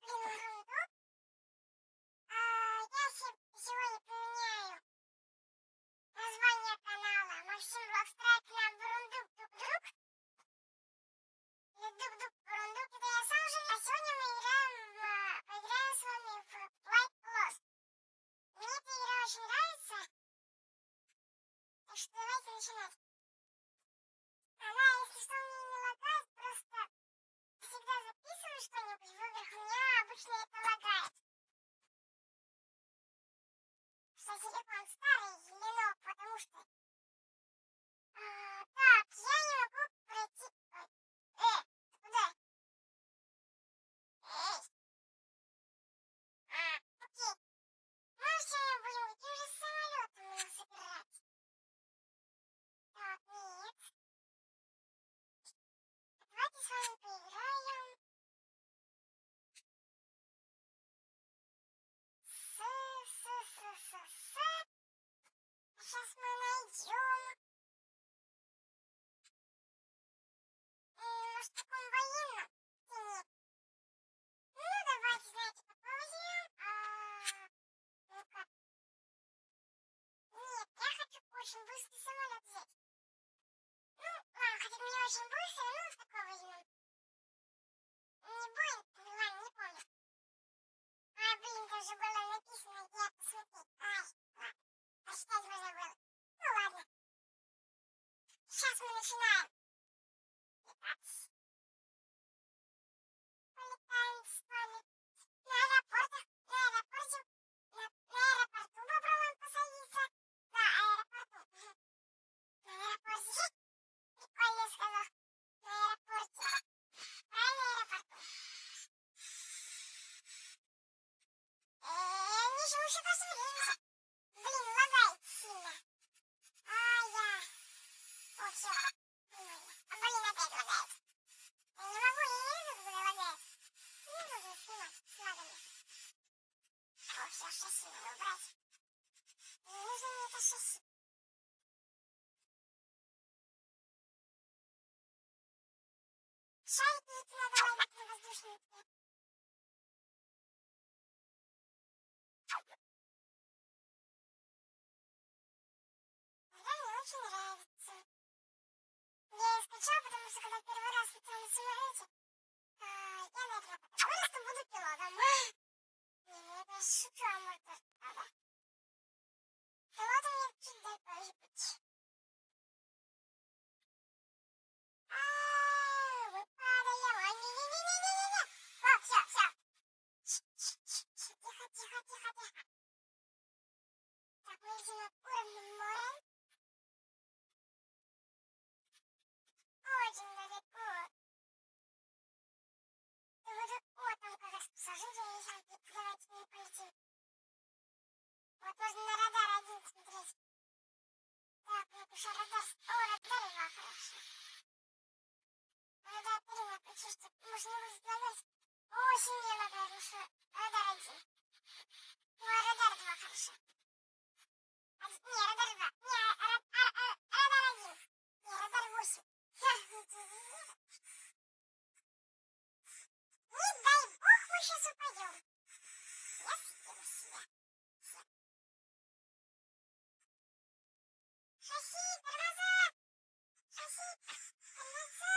Блин, ерунду. Я сегодня поменяю название канала. Максим Блокстрайк нам бурундук дук-друг. Или дук-дук бурундук. Это я сам же. А сегодня мы поиграем с вами в Flight Lost. Мне эта игра очень нравится. Так что давайте начинать. Она, если что, мне не лагает, просто всегда записываю что-нибудь в играх, у меня обычно это лагает. Что телефон старый, Ленок, потому что... так, я не могу пройти... ты куда? Эй! Окей. Мы сегодня будем каким же самолетом нас собирать? Так, нет. Давайте с вами поиграем. Сейчас мы найдем. Может, в таком военном? Нет. Ну, давайте, знаете, какой возьмем? Ну-ка. Нет, я хочу очень быстрый самолет взять. Ну, ладно, хотя не очень быстрый, ну, такой возьмем. Не Боинг, ладно, не помню. Блин, там же было написано, где посмотреть. Ладно, прочитать можно было. Ну, ладно. Сейчас мы начинаем. Итак, полетаем с вами на аэропорте. На аэропорте. На аэропорту попробуем посадиться. Да, аэропорту. На аэропорте. Прикольно я сказал. На аэропорте. Правильно, аэропорту. Ничего, еще посмотримся. Блин, лагает сильно. О, все. Блин, опять лагает. Я не могу, я не люблю, когда лагает. Не нужно снимать с лагами. О, все, шасси надо убрать. Не нужно мне это шасси. Шарики эти надо ловить на воздушные. Мне не очень нравится. Я ее скачала, потому что когда первый раз летела на самолете, я, наверное, вырасту, буду пилотом. Не, это шучу, а может тоже правда. Пилотом я чуть дай позже быть. Мы падаем. Не-не-не-не-не-не. О, все, все. Тихо, тихо, тихо, тихо. Так, мы идем над уровнем моря. Очень далеко. Вот там как раз пассажиры лежат. Давайте не полетим. Вот можно на радар один смотреть. Так, нет, еще радар. О, радар 2, хорошо. Радар 3 надо почистить. Может, не будет лагать. Очень не лагает, потому что радар 1. Ну, а радар 2, хорошо. Не, радар 2. Не, радар 1. Не, радар 8. Не дай бог, мы сейчас упадем. Я съем себя. Шасси, тормоза! Шасси, тормоза!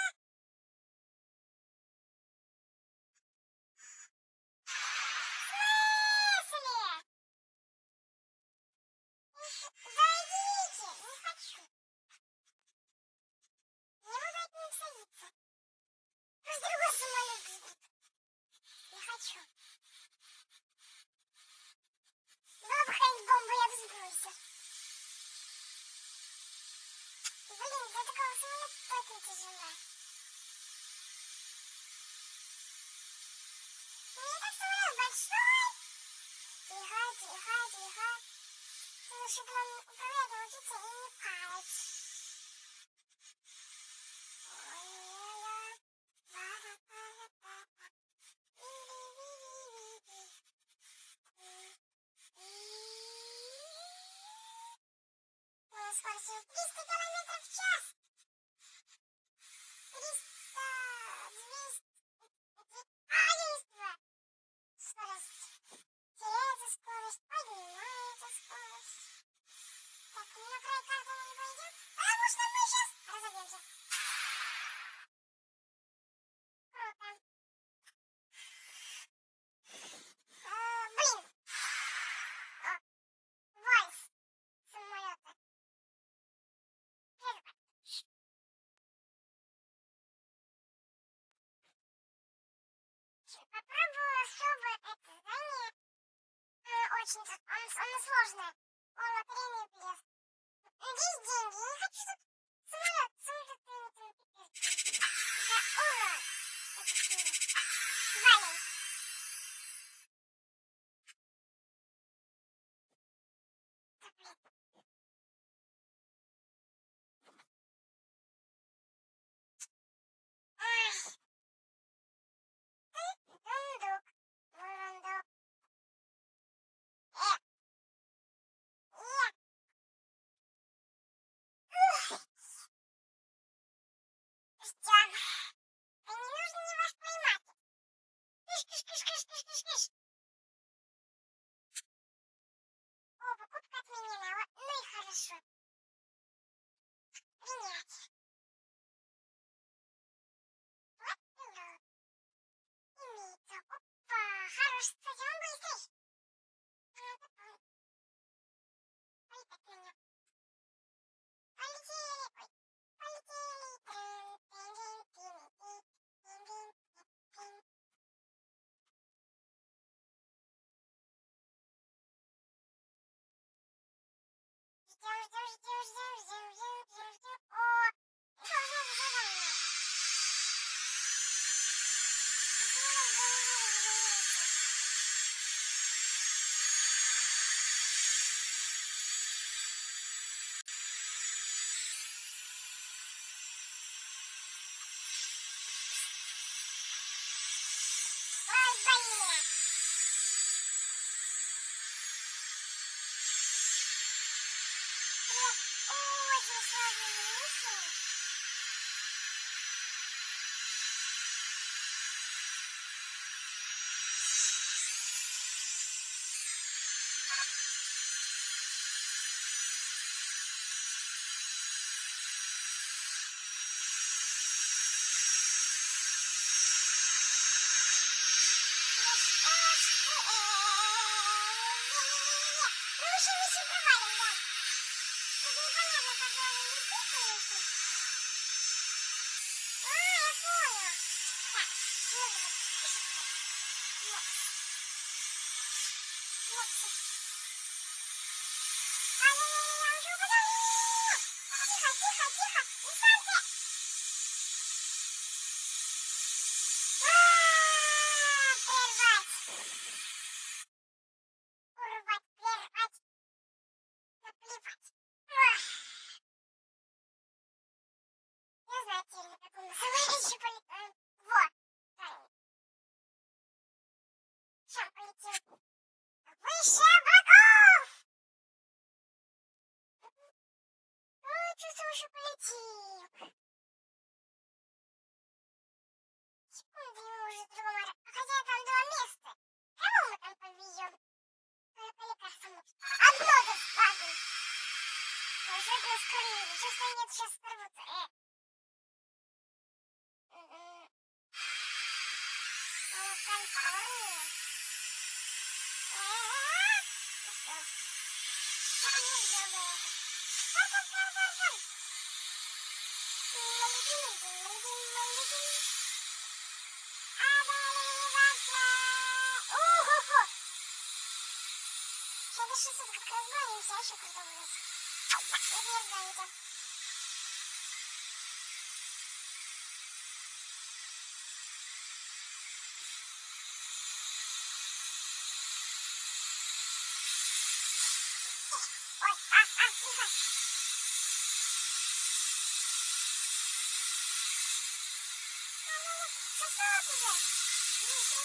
В смысле? Зайдите! Не хочу. Не буду от них садиться. Пусть другой самолет летит. Не хочу. Была бы какая-нибудь бомба, я бы сбросил. Блин, для такого самолета очень тяжело. Не так самолет большой. Тихо, тихо, тихо. Лучше бы нам управлять научиться и не падать. Ой-ой-ой. Па-па-па-па-па. Ви-ви-ви-ви-ви. Мы на скорости 300 километров в час. 300, 200. Я не успеваю. Попробую особо это задание. Очень оно сложное. О, лотерейный билет. Есть деньги. Я не хочу, чтобы самолет самолетный пипец. Да, ура! Это сильно. Валим. Да, блин. Ай, дундук. Бурундук. Э, ух, Костян. Да не нужно мне вас поймать. Кыш, кыш, кыш, кыш, кыш, кыш, кыш. О, покупка отменена. Ну и хорошо. Принять. Вот пилот. Имеется. Опа. Хорош, кстати, он быстрый. Ну, такой. Ой, так меня. Полетели. Ой, полетели. Трын-тын-тын-тын-тын-тын-тын. Ждем, ждем, ждем, ждем, ждем, ждем, ждем, ждем. О, сложное задание. Самолет завалился. Ой, блин. Привет. Очень сложная миссия. Да что ж ты? Не-не-не-не-не. Ну, еще миссию провалим, да. Тут непонятно, когда он летит, конечно. Я понял. Так, музыка. Слышишь, как? Вот. Вот. Ай-яй-яй-яй, уже упадал. Тихо, тихо, тихо. Не станьте. Прервать. Урвать, прервать. Наплевать. Ах, я знаю теперь, на каком мы самолете полетаем. Вот. Сейчас полетим. Выше облаков! Чувствую, что полетим. Секунду, ему уже с другого моря. Хотя там два места. Кого мы там повезем? Только лекарство. Одно достанем. Уже ускорили. Чувство нет, сейчас сорвутся. Калифорния. Так нельзя было. Кар-кар-кар-кар-кар. Мы летим, летим, летим, летим. Оборваться. Ого-го. Сейчас до 600 как разгонимся, а еще круто будет. Это не знаете. Ой, тихо. Сосок уже. Быстро.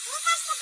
Мне кажется,